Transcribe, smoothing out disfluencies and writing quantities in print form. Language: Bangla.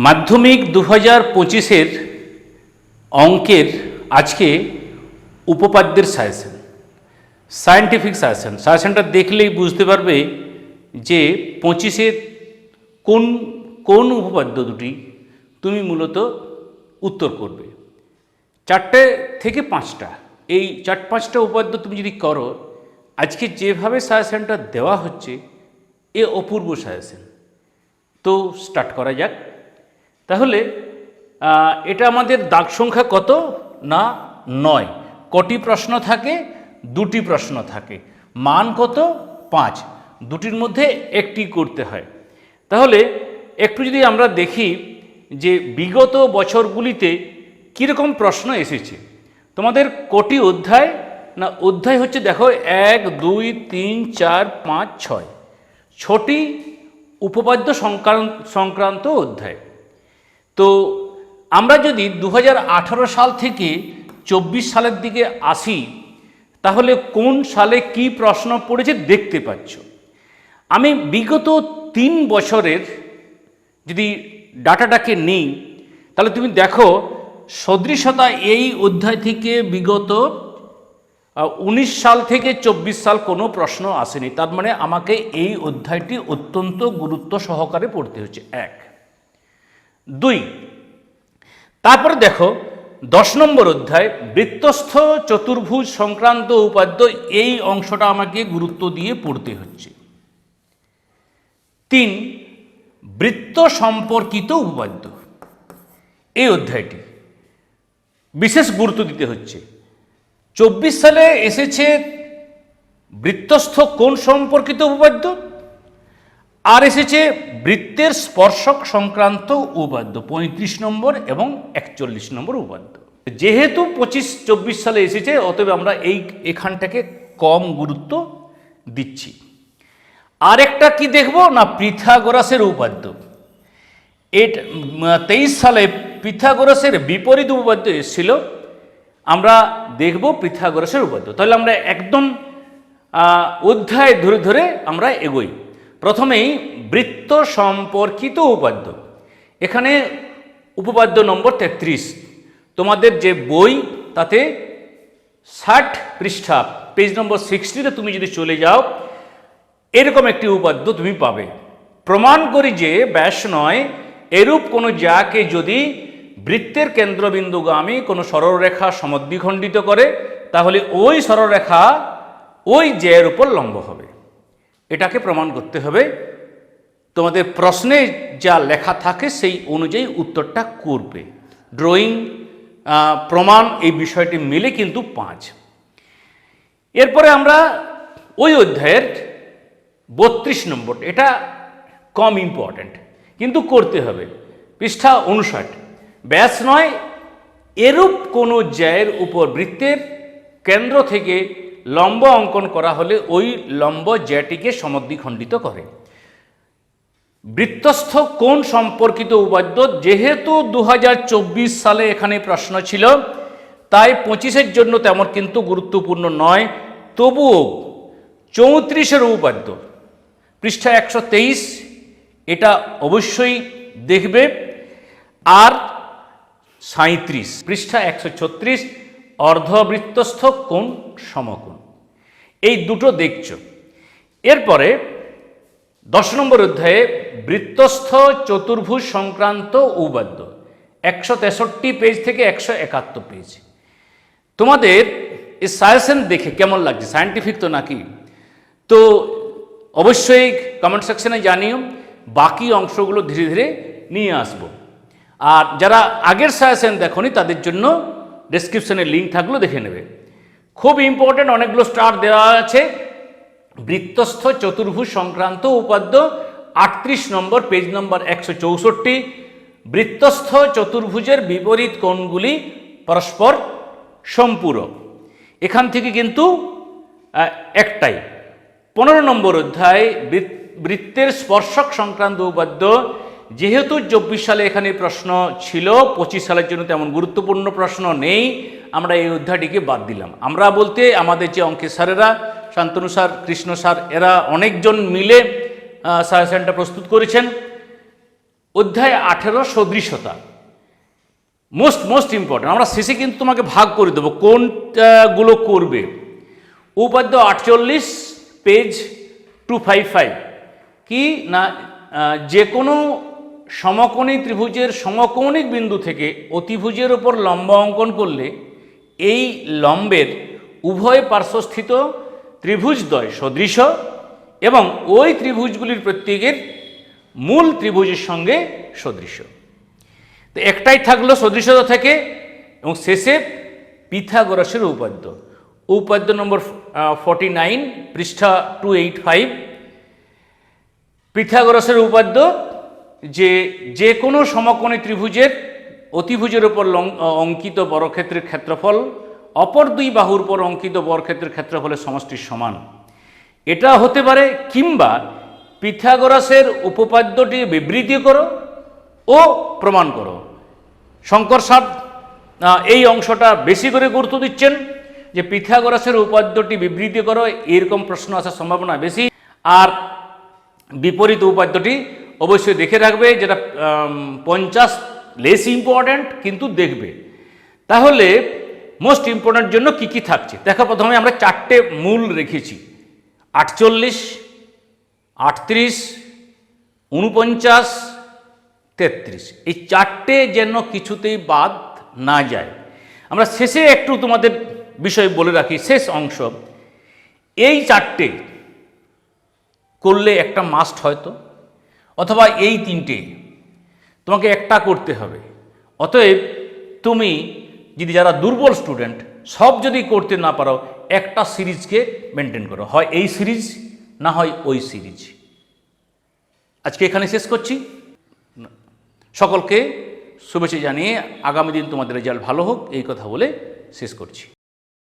মাধ্যমিক 2025-এর অঙ্কের আজকে উপপাদ্যের সাজেশন, সায়েন্টিফিক সাজেশনটা দেখলেই বুঝতে পারবে যে 25-এর কোন কোন উপপাদ্য দুটি তুমি মূলত উত্তর করবে। 4টে থেকে 5টা, এই 4-5টা উপপাদ্য তুমি যদি করো, আজকে যেভাবে সাজেশনটা দেওয়া হচ্ছে এ অপূর্ব সাজেশন। তো স্টার্ট করা যাক। তাহলে এটা আমাদের দাগ সংখ্যা কত না 9। কটি প্রশ্ন থাকে? 2টি প্রশ্ন থাকে। মান কত? 5। দুটির মধ্যে একটি করতে হয়। তাহলে একটু যদি আমরা দেখি যে বিগত বছরগুলিতে কীরকম প্রশ্ন এসেছে। তোমাদের কটি অধ্যায় না, অধ্যায় হচ্ছে দেখো 1, 2, 3, 4, 5, 6, 6টি উপপাদ্য সংক্রান্ত অধ্যায়। তো আমরা যদি 2018 সাল থেকে 24 সালের দিকে আসি, তাহলে কোন সালে কি প্রশ্ন পড়েছে দেখতে পাচ্ছ। আমি বিগত 3 বছরের যদি ডাটাটাকে নিই, তাহলে তুমি দেখো সদৃশতা এই অধ্যায় থেকে বিগত 19 সাল থেকে 24 সাল কোনো প্রশ্ন আসেনি। তার মানে আমাকে এই অধ্যায়টি অত্যন্ত গুরুত্ব সহকারে পড়তে হচ্ছে। 1, 2, তারপরে দেখো 10 নম্বর অধ্যায় বৃত্তস্থ চতুর্ভুজ সংক্রান্ত উপাদ্য, এই অংশটা আমাকে গুরুত্ব দিয়ে পড়তে হচ্ছে। 3, বৃত্ত সম্পর্কিত উপপাদ্য, এই অধ্যায়টি বিশেষ গুরুত্ব দিতে হচ্ছে। 24 সালে এসেছে বৃত্তস্থ কোণ সম্পর্কিত উপপাদ্য, আর এসেছে বৃত্তের স্পর্শক সংক্রান্ত উপপাদ্য 35 নম্বর এবং 41 নম্বর উপপাদ্য। যেহেতু 25-24 সালে এসেছে, অতএব আমরা এখানটাকে কম গুরুত্ব দিচ্ছি। আরেকটা কি দেখব না, পিথাগোরাসের উপপাদ্য। 23 সালে পিথাগোরাসের বিপরীত উপপাদ্য এসেছিল, আমরা দেখব পিথাগোরাসের উপপাদ্য। তাহলে আমরা একদম অধ্যায় ধরে ধরে আমরা এগোই। প্রথমেই বৃত্ত সম্পর্কিত উপপাদ্য। এখানে উপপাদ্য নম্বর 33, তোমাদের যে বই তাতে 60 পৃষ্ঠা, পেজ নম্বর 60-তে তুমি যদি চলে যাও, এরকম একটি উপপাদ্য তুমি পাবে। প্রমাণ করি যে ব্যাস নয় এরূপ কোনো জ্যাকে যদি বৃত্তের কেন্দ্রবিন্দুগামী কোনো সরলরেখা সমদ্বিখণ্ডিত করে, তাহলে ওই সরলরেখা ওই জ্যায়ের উপর লম্ব হবে। এটাকে প্রমাণ করতে হবে। তোমাদের প্রশ্নে যা লেখা থাকে সেই অনুযায়ী উত্তরটা করবে। ড্রয়িং, প্রমাণ, এই বিষয়টি মিলে কিন্তু 5। এরপরে আমরা ওই অধ্যায়ের 32 নম্বর, এটা কম ইম্পর্ট্যান্ট কিন্তু করতে হবে, পৃষ্ঠা 59। ব্যাস নয় এরূপ কোনো জ্যায়ের উপর বৃত্তের কেন্দ্র থেকে লম্ব অঙ্কন করা হলে ওই লম্ব জ্যাটিকে সমদ্বিখণ্ডিত করে। বৃত্তস্থ কোণ সম্পর্কিত উপপাদ্য, যেহেতু 2024 সালে এখানে প্রশ্ন ছিল, তাই 25-এর জন্য তেমন কিন্তু গুরুত্বপূর্ণ নয়। তবুও 34-এর উপপাদ্য পৃষ্ঠা 123, এটা অবশ্যই দেখবে। আর 37 পৃষ্ঠা 136 অর্ধবৃত্তস্থ কোণ সমকোণ, এই দুটো দেখছ। এরপরে 10 নম্বর অধ্যায়ে বৃত্তস্থ চতুর্ভুজ সংক্রান্ত উপপাদ্য 163 পেজ থেকে 171 পেজ। তোমাদের এই সাজেশন দেখে কেমন লাগছে? সায়েন্টিফিক তো নাকি? তো অবশ্যই কমেন্ট সেকশনে জানিও। বাকি অংশগুলো ধীরে ধীরে নিয়ে আসব। আর যারা আগের সাজেশন দেখোনি তাদের জন্য ডেসক্রিপশনে লিঙ্ক থাকলেও দেখে নেবে। খুব ইম্পর্টেন্ট, অনেকগুলো স্টার দেওয়া আছে। বৃত্তস্থ চতুর্ভুজ সংক্রান্ত উপপাদ্য 38 নম্বর, পেজ নম্বর 164। বৃত্তস্থ চতুর্ভুজের বিপরীত কোণগুলি পরস্পর সম্পূরক, এখান থেকে কিন্তু একটাই। 15 নম্বর অধ্যায় বৃত্তের স্পর্শক সংক্রান্ত উপপাদ্য, যেহেতু 24 সালে এখানে প্রশ্ন ছিল, 25 সালের জন্য তেমন গুরুত্বপূর্ণ প্রশ্ন নেই, আমরা এই অধ্যায়টিকে বাদ দিলাম। আমরা বলতে আমাদের যে অঙ্কের স্যারেরা, শান্তনু স্যার, কৃষ্ণ স্যার, এরা অনেকজন মিলে সাজেশনটা প্রস্তুত করেছেন। অধ্যায় 18 সদৃশতা, মোস্ট ইম্পর্টেন্ট। আমরা শেষে কিন্তু তোমাকে ভাগ করে দেবো কোনগুলো করবে। উপাদ্য 48 পেজ 255 কি না, যে কোনো সমকোণী ত্রিভুজের সমকৌণিক বিন্দু থেকে অতিভুজের ওপর লম্ব অঙ্কন করলে এই লম্বের উভয় পার্শ্বস্থিত ত্রিভুজদ্বয় সদৃশ এবং ওই ত্রিভুজগুলির প্রত্যেকের মূল ত্রিভুজের সঙ্গে সদৃশ। তো একটাই থাকলো সদৃশতা থেকে, এবং শেষে পিথাগোরাসের উপাদ্য, উপাদ্য নম্বর 49 পৃষ্ঠা 285। পিথাগোরাসের উপাদ্য যে কোনো সমকোণী ত্রিভুজের অতিভুজের উপর অঙ্কিত বর্গক্ষেত্রের ক্ষেত্রফল অপর দুই বাহুর উপর অঙ্কিত বর্গক্ষেত্রের ক্ষেত্রফলের সমষ্টির সমান। এটা হতে পারে, কিংবা পিথাগোরাসের উপপাদ্যটি বিবৃতি করো ও প্রমাণ করো। শঙ্কর সাব এই অংশটা বেশি করে গুরুত্ব দিচ্ছেন যে পিথাগোরাসের উপাদ্যটি বিবৃতি করো, এরকম প্রশ্ন আসার সম্ভাবনা বেশি। আর বিপরীত উপাদ্যটি অবশ্যই দেখে রাখবে, যেটা 50 লেস ইম্পর্ট্যান্ট কিন্তু দেখবে। তাহলে মোস্ট ইম্পর্ট্যান্ট জন্য কি কি থাকছে দেখো। প্রথমে আমরা 4টে মূল রেখেছি, 48, 38, 49, 33। এই 4টে যেন কিছুতেই বাদ না যায়। আমরা শেষে একটু তোমাদের বিষয় বলে রাখি, শেষ অংশ, এই 4টে করলে একটা মাস্ট হয়তো, অথবা এই 3টে তোমাকে একটা করতে হবে। অতএব তুমি যদি যারা দুর্বল স্টুডেন্ট, সব যদি করতে না পারো, একটা সিরিজকে মেনটেন করো, হয় এই সিরিজ না হয় ওই সিরিজ। আজকে এখানে শেষ করছি। সকলকে শুভেচ্ছা জানিয়ে আগামী দিন তোমাদের রেজাল্ট ভালো হোক এই কথা বলে শেষ করছি।